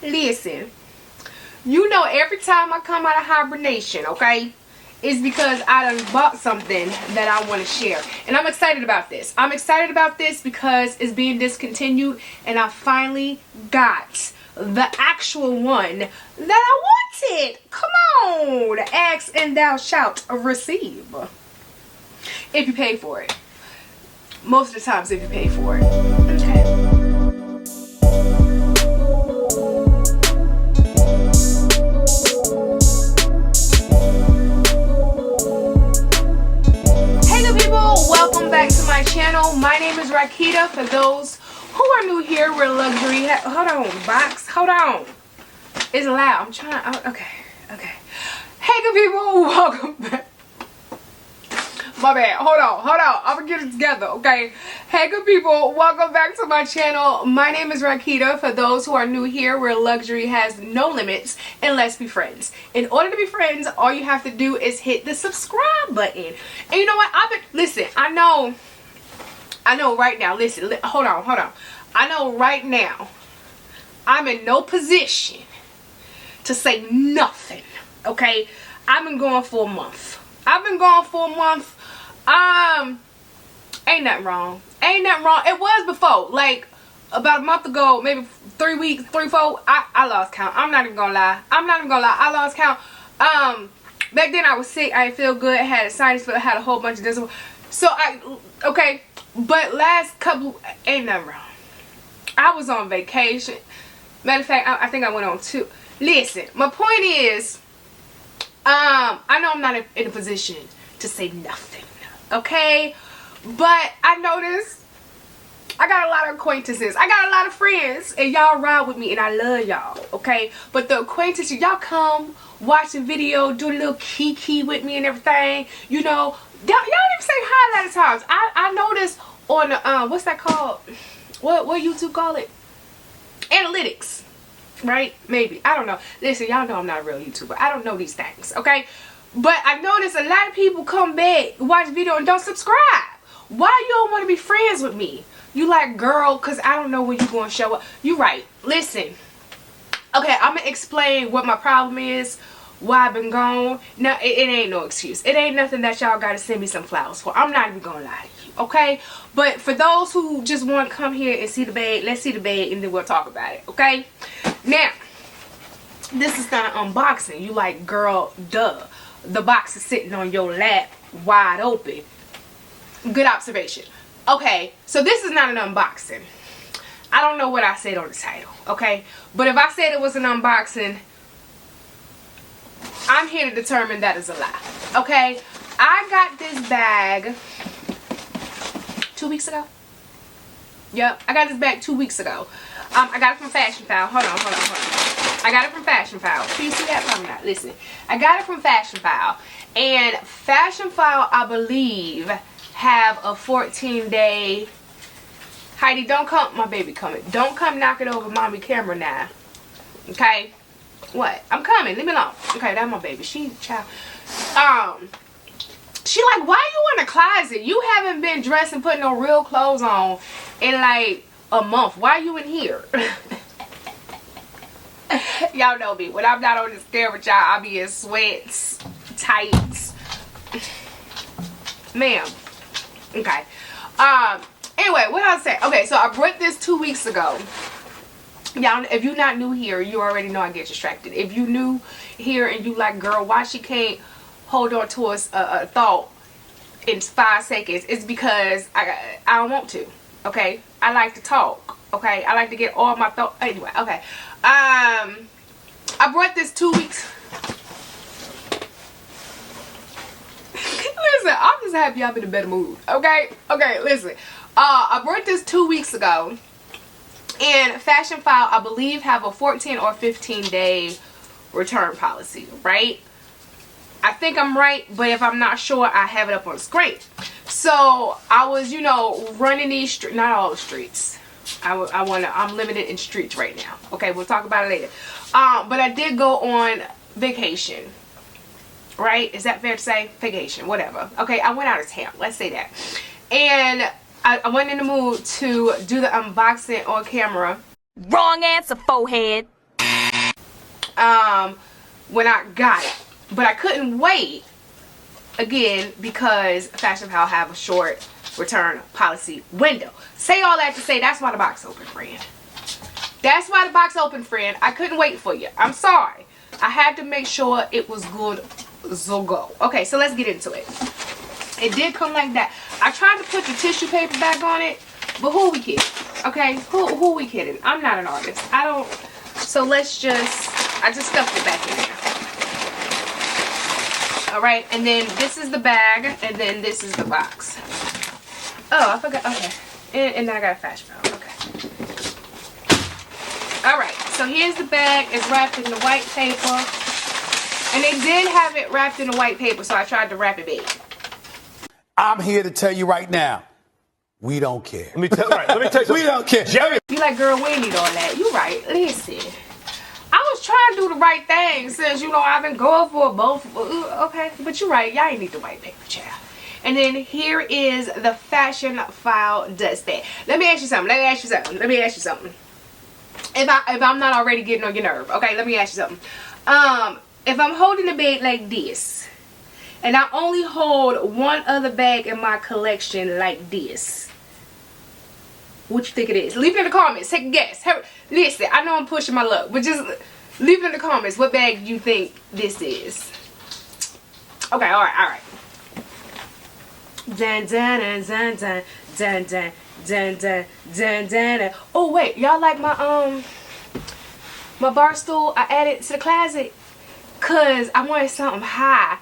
Listen, you know every time I come out of hibernation, okay, it's because I done bought something that I want to share. And I'm excited about this. I'm excited about this because it's being discontinued and I finally got the actual one that I wanted. Come on. Ask and thou shalt receive. If you pay for it. Most of the times if you pay for it. Okay. Welcome back to my channel. My name is Rakita. For those who are new here, we're luxury. Hold on, box. Hold on. It's loud. I'm trying. Okay. Hey, good people. Welcome back. My bad. Hold on. I'm gonna get it together. Okay. Hey, good people. Welcome back to my channel. My name is Rakita. For those who are new here, where luxury has no limits, and let's be friends. In order to be friends, all you have to do is hit the subscribe button. And you know what? Listen. I know right now. Listen. Hold on. I know right now. I'm in no position to say nothing. Okay. I've been going for a month. Ain't nothing wrong. It was before, like about a month ago, maybe 3 weeks, 4. I lost count. I'm not even gonna lie. I lost count. Back then I was sick. I didn't feel good. I had a sinus flu. I had a whole bunch of this. So okay. But last couple, ain't nothing wrong. I was on vacation. Matter of fact, I think I went on 2. Listen, my point is, I know I'm not in a position to say nothing, okay? But I noticed I got a lot of acquaintances. I got a lot of friends, and y'all ride with me, and I love y'all, okay? But the acquaintances, y'all come, watch the video, do a little kiki with me and everything. You know, y'all even say hi a lot of times. I noticed on the, what's that called? What YouTube call it? Analytics. Right? Maybe. I don't know. Listen, y'all know I'm not a real YouTuber. I don't know these things, okay? But I noticed a lot of people come back, watch the video, and don't subscribe. Why you don't want to be friends with me? You like, girl, because I don't know when you're going to show up. You right. Listen. Okay, I'm going to explain what my problem is, why I've been gone. No, it ain't no excuse. It ain't nothing that y'all got to send me some flowers for. I'm not even going to lie to you, okay? But for those who just want to come here and see the bag, let's see the bag, and then we'll talk about it, okay? Now, this is not an unboxing. You like, girl, duh. The box is sitting on your lap, wide open. Good observation. Okay, so this is not an unboxing. I don't know what I said on the title, okay? But if I said it was an unboxing, I'm here to determine that is a lie, okay? I got this bag 2 weeks ago. Yep, I got this bag 2 weeks ago. I got it from Fashionphile. Hold on. I got it from Fashionphile. Can you see that? Probably not. Listen. I got it from Fashionphile. And Fashionphile, I believe, have a 14-day... Heidi, don't come... My baby coming. Don't come knocking over mommy camera now. Okay? What? I'm coming. Leave me alone. Okay, that's my baby. She, child. She like, why you in the closet? You haven't been dressed and putting no real clothes on in like a month. Why you in here? Y'all know me. When I'm not on this camera with y'all, I be in sweats, tights. Ma'am. Okay. Anyway, what I was saying. Okay, so I brought this 2 weeks ago. Y'all, if you're not new here, you already know I get distracted. If you new here and you like, girl, why she can't hold on to a thought in 5 seconds, it's because I don't want to, okay? I like to talk, okay? I like to get all my thoughts. Anyway, okay. I brought this 2 weeks. Listen, I'm just happy I'm in a better mood, okay? Okay, listen. I brought this 2 weeks ago. And Fashionphile, I believe, have a 14 or 15-day return policy, right? I think I'm right, but if I'm not sure, I have it up on the screen. So I was, you know, running these streets, not all the streets. I'm limited in streets right now. Okay, we'll talk about it later. But I did go on vacation, right? Is that fair to say? Vacation, whatever. Okay, I went out of town. Let's say that. And I went in the mood to do the unboxing on camera. Wrong answer, forehead. when I got it. But I couldn't wait, again, because Fashionphile have a short return policy window. Say all that to say, that's why the box open, friend. That's why the box open, friend. I couldn't wait for you. I'm sorry. I had to make sure it was good, so go. Okay, so let's get into it. It did come like that. I tried to put the tissue paper back on it, but who we kidding? Okay, who we kidding? I'm not an artist. I don't. So let's just. I just stuffed it back in there. All right, and then this is the bag, and then this is the box. Oh, I forgot. Okay, and then I got a Fashionphile. Okay. All right, so here's the bag. It's wrapped in the white paper, and they did have it wrapped in the white paper, so I tried to wrap it big. I'm here to tell you right now, we don't care. Let me tell you something. We don't care. Jerry. You like, girl, we ain't need all that. You right. Listen. I was trying to do the right thing since, you know, I've been going for both. Okay, but you're right. Y'all ain't need the white paper, child. And then here is the Fashionphile dust bag. Let me ask you something. If I'm not already getting on your nerve, okay, let me ask you something. If I'm holding the bag like this, and I only hold one other bag in my collection like this, what you think it is? Leave it in the comments. Take a guess. Listen, I know I'm pushing my luck, but just leave it in the comments. What bag you think this is? Okay, alright. Dun dun dun dun dun dun dun dun dun dun dun. Oh wait, y'all like my my bar stool I added to the closet? Cause I wanted something high.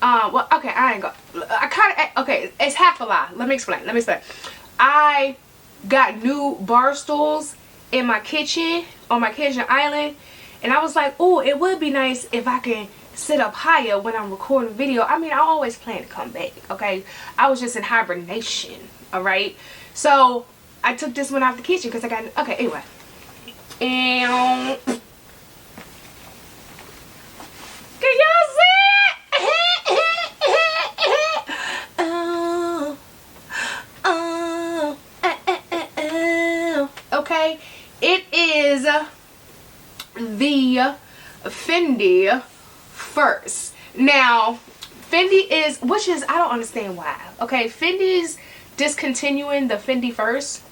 Well, okay, okay, it's half a lie. Let me explain. I got new bar stools in my kitchen, on my kitchen island, and I was like, oh, it would be nice if I can sit up higher when I'm recording video. I mean, I always plan to come back, okay? I was just in hibernation, alright? So, I took this one out the kitchen because I got, okay, anyway. And, can y'all see it? Okay, it is the Fendi first. Now, Fendi is, I don't understand why. Okay, Fendi's discontinuing the Fendi first.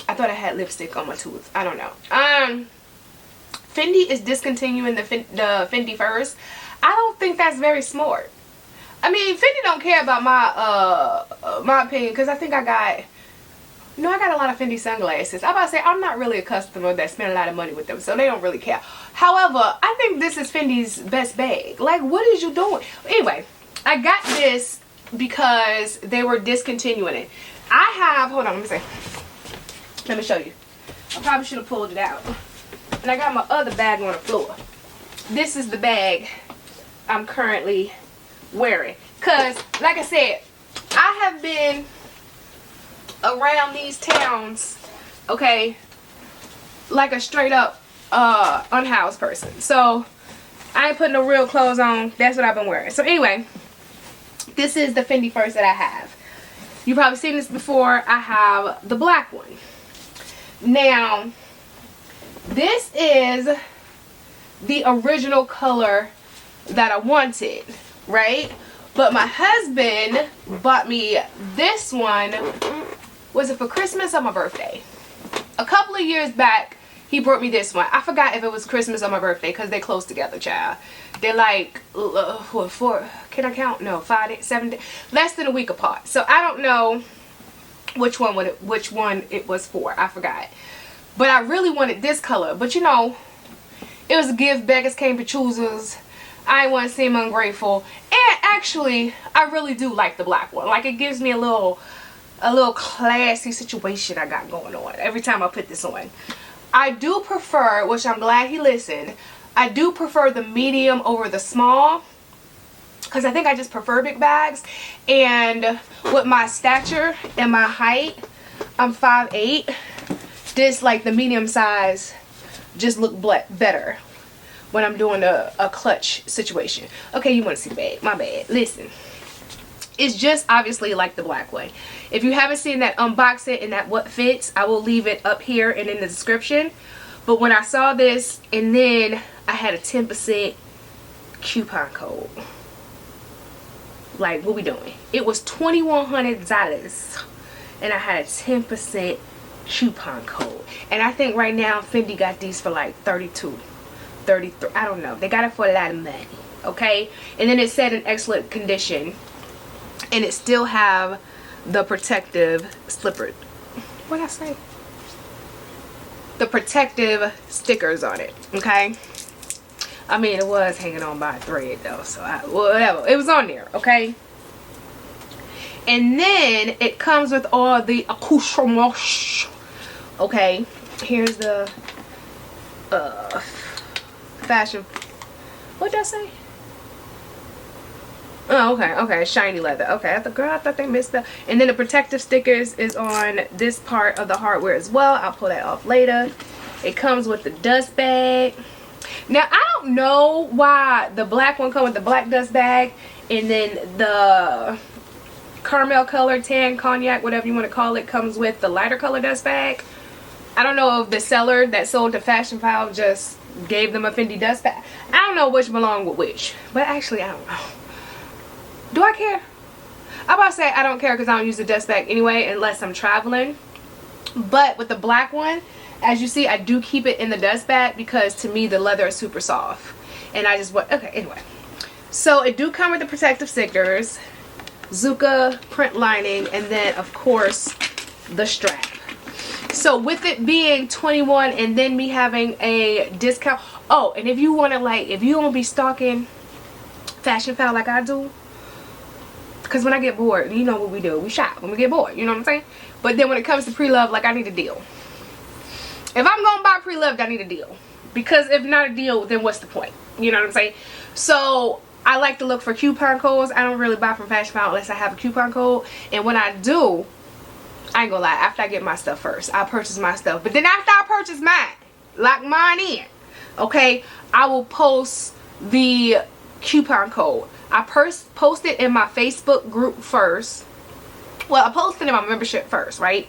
I thought I had lipstick on my tooth. I don't know. Fendi is discontinuing the Fendi first. I don't think that's very smart. I mean, Fendi don't care about my my opinion, because I think I got a lot of Fendi sunglasses. I'm about to say, I'm not really a customer that spend a lot of money with them, so they don't really care. However, I think this is Fendi's best bag. Like, what is you doing? Anyway, I got this because they were discontinuing it. I have, hold on, let me see. Let me show you. I probably should have pulled it out. And I got my other bag on the floor. This is the bag I'm currently wearing. Because, like I said, I have been around these towns, okay, like a straight up unhoused person. So I ain't putting no real clothes on. That's what I've been wearing. So anyway, this is the Fendi first that I have. You've probably seen this before. I have the black one. Now, this is the original color that I wanted, right? But my husband bought me this one. Was it for Christmas or my birthday? A couple of years back, he brought me this one. I forgot if it was Christmas or my birthday, because they're close together, child. They're like, what, 4, can I count? No, 5 days, 7 days, less than a week apart. So I don't know which one it was for. I forgot. But I really wanted this color. But you know, it was a gift. Beggars came to choosers. I didn't want to seem ungrateful. And actually, I really do like the black one. Like, it gives me a little classy situation I got going on every time I put this on. I do prefer, which I'm glad he listened, I do prefer the medium over the small, because I think I just prefer big bags. And with my stature and my height, I'm 5'8", this, like, the medium size just look better when I'm doing a clutch situation. Okay, you want to see the bag, my bad. Listen, it's just obviously like the black one. If you haven't seen that unboxing and that what fits, I will leave it up here and in the description. But when I saw this, and then I had a 10% coupon code. Like, what we doing? It was $2,100, and I had a 10% coupon code. And I think right now Fendi got these for like 32, 33. I don't know. They got it for a lot of money. Okay, and then it said in excellent condition, and it still have the protective slipper. What did I say? The protective stickers on it. Okay. I mean, it was hanging on by a thread though, so whatever. It was on there, okay? And then it comes with all the accoutrements. Okay, here's the fashion. What did I say? Oh, okay, shiny leather. Okay, I thought they missed that. And then the protective stickers is on this part of the hardware as well. I'll pull that off later. It comes with the dust bag. Now, I don't know why the black one comes with the black dust bag, and then the caramel color, tan, cognac, whatever you want to call it, comes with the lighter color dust bag. I don't know if the seller that sold to Fashionphile just gave them a Fendi dust bag. I don't know which belonged with which, but actually, I don't know. Do I care? I'm about to say I don't care because I don't use the dust bag anyway unless I'm traveling. But with the black one, as you see, I do keep it in the dust bag because to me the leather is super soft. And I just want, okay, anyway. So it do come with the protective stickers, Zucca print lining, and then of course the strap. So with it being 21 and then me having a discount. Oh, and if you want to like, if you don't be stalking Fashionphile like I do, because when I get bored, you know what we do. We shop when we get bored. You know what I'm saying? But then when it comes to pre-loved, like I need a deal. If I'm going to buy pre-loved, I need a deal. Because if not a deal, then what's the point? You know what I'm saying? So I like to look for coupon codes. I don't really buy from Fashionphile unless I have a coupon code. And when I do, I ain't gonna lie, after I get my stuff first, I purchase my stuff. But then after I purchase mine, lock mine in, okay, I will post the coupon code. I post it in my Facebook group first. Well, I posted it in my membership first, right?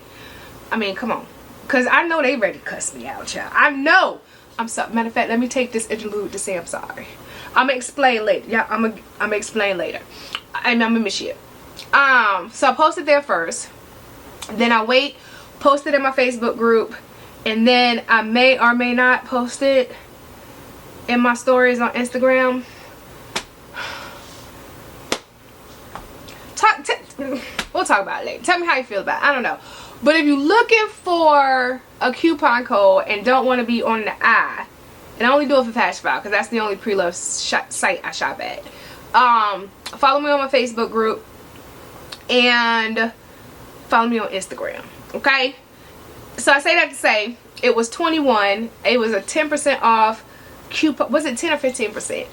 I mean, come on. Because I know they ready to cuss me out, child. I know. I'm sorry. Matter of fact, let me take this interlude to say I'm sorry. I'm going to explain later. Yeah, I'm going to explain later. I'm going to miss you. So I posted there first. Then I post it in my Facebook group. And then I may or may not post it in my stories on Instagram. We'll talk about it later. Tell me how you feel about it. I don't know. But if you're looking for a coupon code and don't want to be on the eye, and I only do it for Fashionphile because that's the only pre-loved site I shop at. Follow me on my Facebook group and follow me on Instagram. Okay? So I say that to say it was 21. It was a 10% off coupon. Was it 10 or 15%?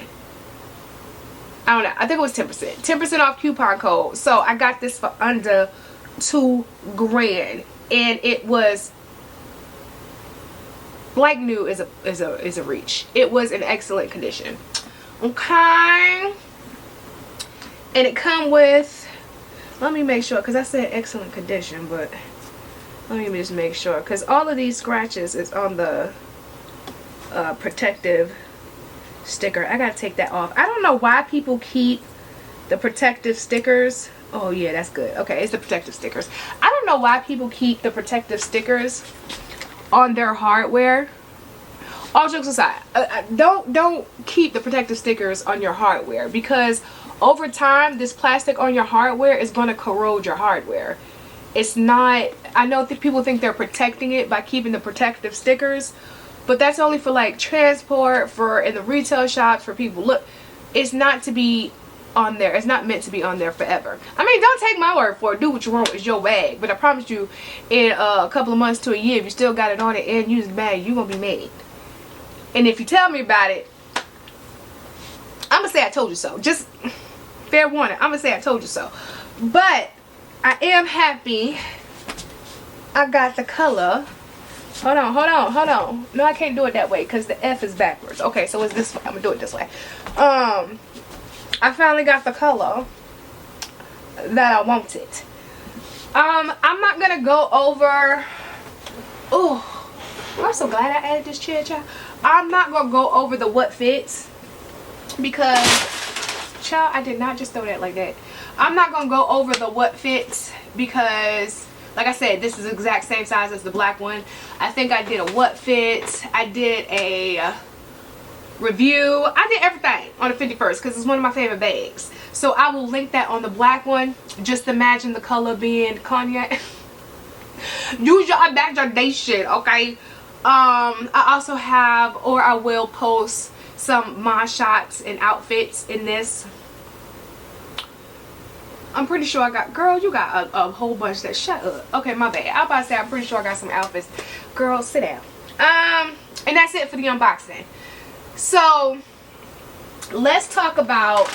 I don't know. I think it was 10%. 10% off coupon code. So I got this for under $2,000, and it was like new is a reach. It was in excellent condition. Okay. And it come with, let me make sure, because I said excellent condition, but let me just make sure, because all of these scratches is on the protective sticker. I gotta take that off. I don't know why people keep the protective stickers. Oh yeah, that's good. Okay, it's the protective stickers. I don't know why people keep the protective stickers on their hardware. All jokes aside, don't keep the protective stickers on your hardware, because over time this plastic on your hardware is going to corrode your hardware. It's not, I know that people think they're protecting it by keeping the protective stickers, but that's only for like transport, for in the retail shops, for people. Look, it's not to be on there. It's not meant to be on there forever. I mean, don't take my word for it. Do what you want. It's your bag. But I promise you, in a couple of months to a year, if you still got it on it and use the bag, you're going to be mad. And if you tell me about it, I'm going to say I told you so. Just fair warning. I'm going to say I told you so. But I am happy I got the color. Hold on. No, I can't do it that way because the F is backwards. Okay, so it's this way. I'm going to do it this way. I finally got the color that I wanted. I'm not going to go over... Oh, I'm so glad I added this chair, child. I'm not gonna go over the what fits because, child, I did not just throw that like that. I'm not gonna go over the what fits because, like I said, this is the exact same size as the black one. I think I did a what fits. I did a review. I did everything on the Fendi first because it's one of my favorite bags. So I will link that on the black one. Just imagine the color being cognac. Use your imagination, okay? I also have, or I will post some my shots and outfits in this. I'm pretty sure I got, girl, you got a whole bunch that, shut up. Okay, my bad. I was about to say I'm pretty sure I got some outfits. Girl, sit down. And that's it for the unboxing. So let's talk about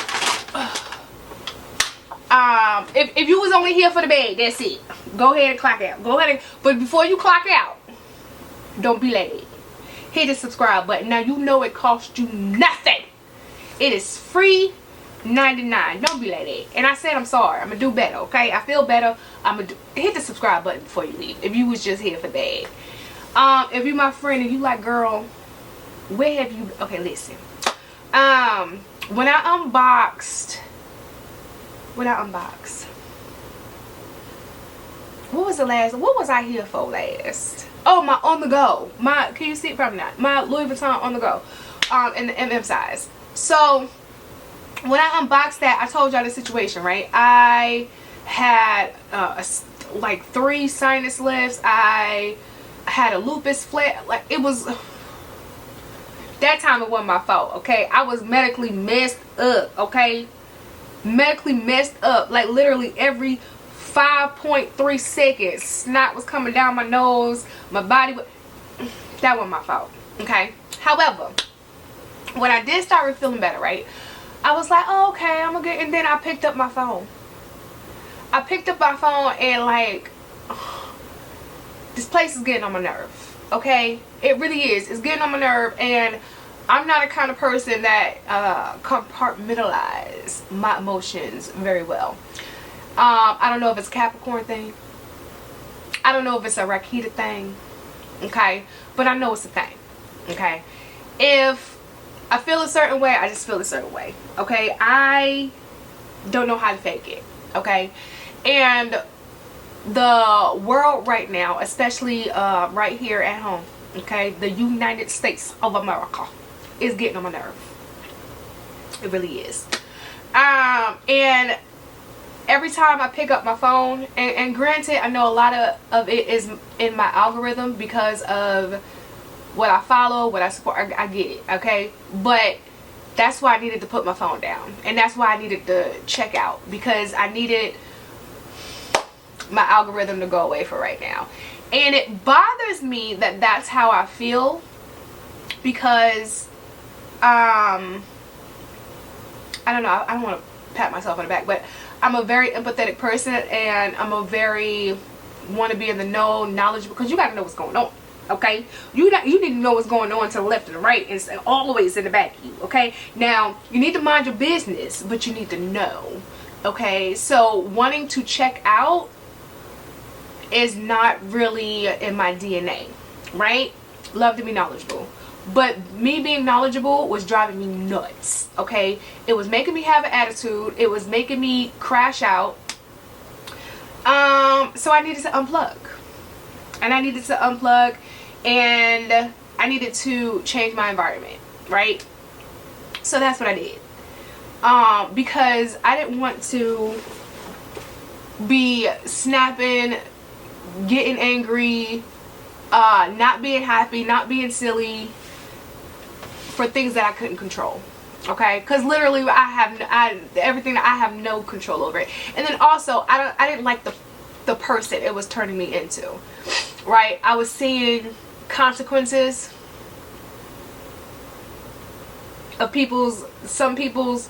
if you was only here for the bag, that's it. Go ahead and clock out. Go ahead and, but before you clock out, don't be late. Hit the subscribe button. Now you know it costs you nothing. It is free 99. Don't be late. And I said I'm sorry. I'm gonna do better, okay? I feel better. Hit the subscribe button before you leave. If you was just here for the bag. If you my friend and you like, girl, where have you, okay, listen. When I unboxed, what was the last, what was I here for last? Oh, my on the go. My, can you see it? Probably not. My Louis Vuitton on the go. In the MM size. So when I unboxed that, I told y'all the situation, right? I had like 3 sinus lifts. I had a lupus flare. Like, it was, that time it wasn't my fault, okay? I was medically messed up, okay? Medically messed up. Like, literally every 5.3 seconds, snot was coming down my nose. My body was, that wasn't my fault, okay? However, when I did start feeling better, right, I was like, oh, okay, I'm gonna get, and then I picked up my phone. I picked up my phone and, like, this place is getting on my nerve, okay? It really is. It's getting on my nerve, and I'm not a kind of person that compartmentalize my emotions very well. I don't know if it's a Capricorn thing. I don't know if it's a Rakita thing, okay? But I know it's a thing, okay? If I feel a certain way, I just feel a certain way, okay? I don't know how to fake it, okay? And the world right now, especially right here at home, okay, the United States of America is getting on my nerve. It really is. And every time I pick up my phone, and granted, I know a lot of it is in my algorithm because of what I follow, what I support. I get it, okay? But that's why I needed to put my phone down, and that's why I needed to check out, because I needed my algorithm to go away for right now. And it bothers me that that's how I feel, because I don't know, I don't want to pat myself on the back, but I'm a very empathetic person, and I'm a very want to be in the know, knowledgeable, because you got to know what's going on, okay? You need to know what's going on to the left and the right, and always in the back of you, okay? Now, you need to mind your business, but you need to know, okay? So wanting to check out is not really in my DNA, right? Love to be knowledgeable. But me being knowledgeable was driving me nuts, okay? It was making me have an attitude. It was making me crash out. So I needed to unplug. And I needed to unplug, and I needed to change my environment, right? So that's what I did. Because I didn't want to be snapping, getting angry, not being happy, not being silly for things that I couldn't control, okay? Because literally everything that I have no control over it. And then also I didn't like the person it was turning me into, right? I was seeing consequences of some people's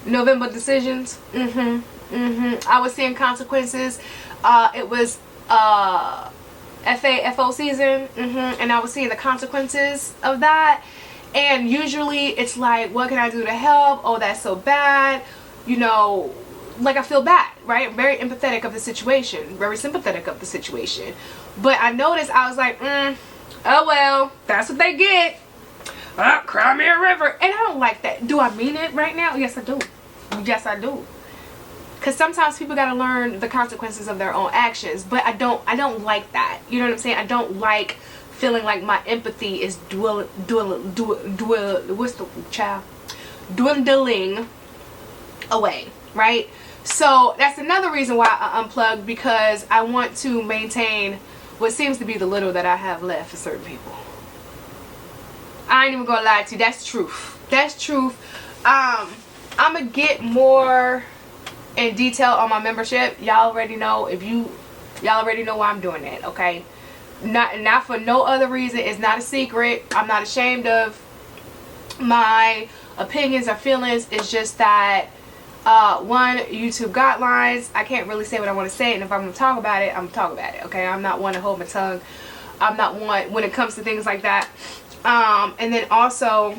November decisions. I was seeing consequences. It was FO season, and I was seeing the consequences of that. And usually it's like, what can I do to help? Oh, that's so bad, you know, like I feel bad, right? Very empathetic of the situation, very sympathetic of the situation. But I noticed, I was like, Oh well, that's what they get. Cry me a river. And I don't like that. Do I mean it right now? Yes, I do. Yes, I do. Because sometimes people gotta learn the consequences of their own actions. But I don't like that. You know what I'm saying? I don't like feeling like my empathy is dwindling away, right? So that's another reason why I unplugged, because I want to maintain what seems to be the little that I have left for certain people. I ain't even gonna lie to you. That's truth. That's truth. I'm gonna get more in detail on my membership. Y'all already know. Y'all already know why I'm doing that, okay? Not for no other reason. It's not a secret. I'm not ashamed of my opinions or feelings. It's just that one, YouTube guidelines. I can't really say what I want to say, and if I'm gonna talk about it, I'm gonna talk about it, okay? I'm not one to hold my tongue. I'm not one when it comes to things like that. And then also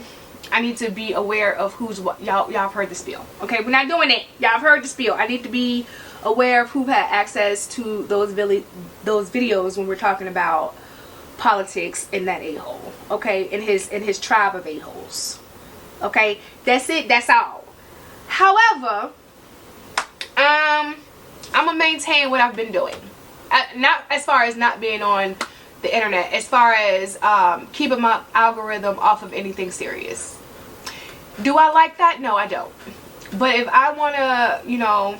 I need to be aware of who's what. Y'all have heard the spiel, okay? We're not doing it. Y'all have heard the spiel. I need to be aware of who had access to those videos when we're talking about politics in that a-hole, okay? In his tribe of a-holes, okay? That's it. That's all. However, I'm gonna maintain what I've been doing. Not as far as not being on the internet, as far as keeping my algorithm off of anything serious. Do I like that? No, I don't. But if I want to, you know,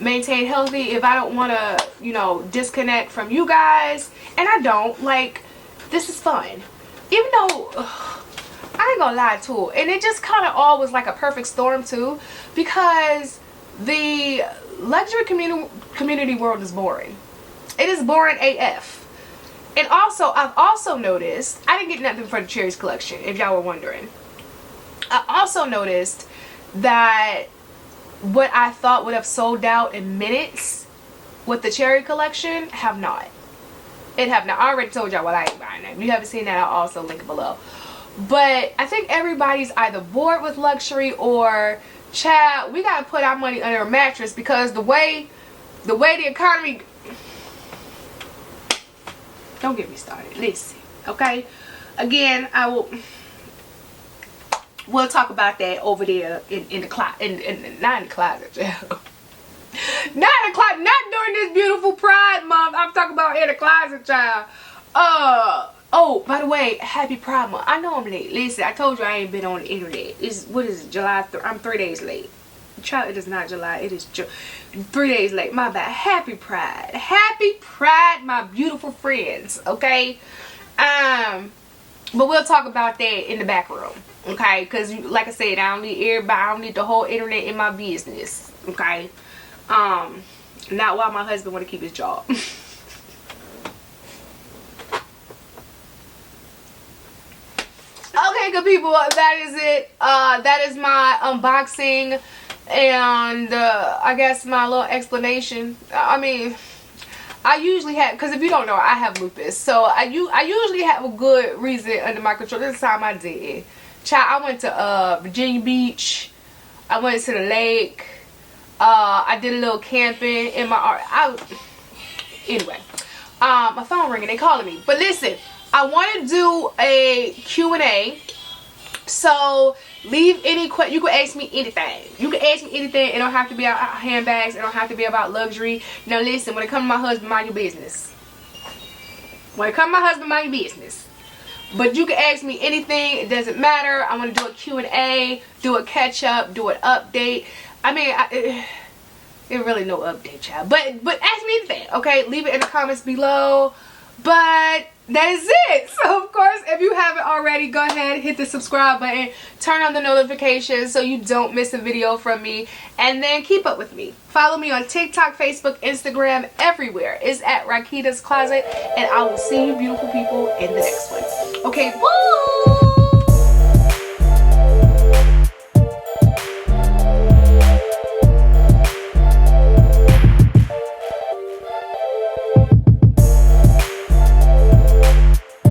maintain healthy, if I don't want to, you know, disconnect from you guys, and I don't, like, this is fun. Even though, I ain't gonna lie too, and it just kind of all was like a perfect storm too, because the luxury community world is boring. It is boring AF. And also, I've also noticed, I didn't get nothing for the Cherries collection, if y'all were wondering. I also noticed that what I thought would have sold out in minutes with the Cherry collection have not. It have not. I already told y'all what I ain't buying. If you haven't seen that, I'll also link it below. But I think everybody's either bored with luxury or, child, we gotta put our money under a mattress, because the way the economy. Don't get me started. Listen, okay? Again, we'll talk about that over there in the closet. Not in the closet, child. Not in the closet. Not during this beautiful Pride Month. I'm talking about in the closet, child. Oh, by the way, happy Pride Month. I know I'm late. Listen, I told you I ain't been on the internet. What is it, July 3rd? I'm 3 days late. Child, it is not July. It is 3 days late. My bad. Happy Pride. Happy Pride, my beautiful friends. Okay? But we'll talk about that in the back room. Okay? Because, like I said, I don't need everybody. I don't need the whole internet in my business. Okay? Not while my husband want to keep his job. Okay, good people, that is it. That is my unboxing and I guess my little explanation. I mean, I usually have, because if you don't know, I have lupus, so I usually have a good reason under my control. This time I did. Child, I went to Virginia Beach. I went to the lake. I did a little camping in my anyway, my phone ringing, they calling me. But listen, I want to do a Q&A. So leave any you can ask me anything. You can ask me anything. It don't have to be about handbags. It don't have to be about luxury. Now listen, when it comes to my husband, mind your business. When it comes to my husband, mind your business. But you can ask me anything. It doesn't matter. I want to do a Q&A, do a catch up, do an update. I mean, it really no update, child. But ask me anything, okay? Leave it in the comments below. But that is it. So of course, if you haven't already, go ahead, hit the subscribe button, turn on the notifications so you don't miss a video from me, and then keep up with me. Follow me on TikTok, Facebook, Instagram, everywhere. It's at Rakita's Closet, and I will see you beautiful people in the next one. Okay, woo!